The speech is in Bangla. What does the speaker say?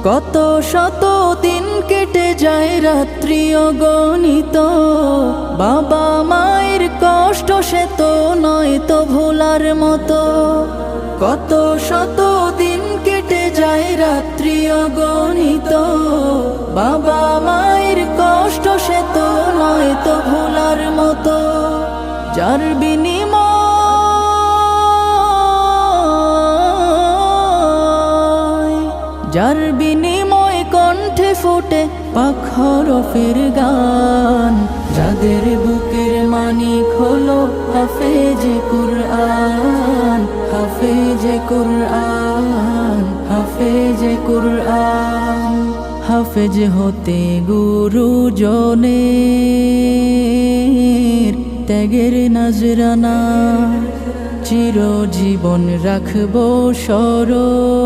কত শত দিন কেটে যায় রাত্রি অগণিত, বাবা মায়ের কষ্ট সে তো নয় তো ভোলার মতো। কত শত দিন কেটে যায় রাত্রি অগণিত, বাবা মায়ের কষ্ট সে তো নয় তো ভোলার মতো। যার বিনিময় কণ্ঠে ফোটে পাক হরফের গান, যাদের বুকের মানিক হলো হাফেজে কুরআন, হাফেজে কুরআন, হাফেজে কুরআন। হাফেজ হতে গুরুজনের ত্যাগের নজরানা, চিরজীবন রাখবো স্মরণ।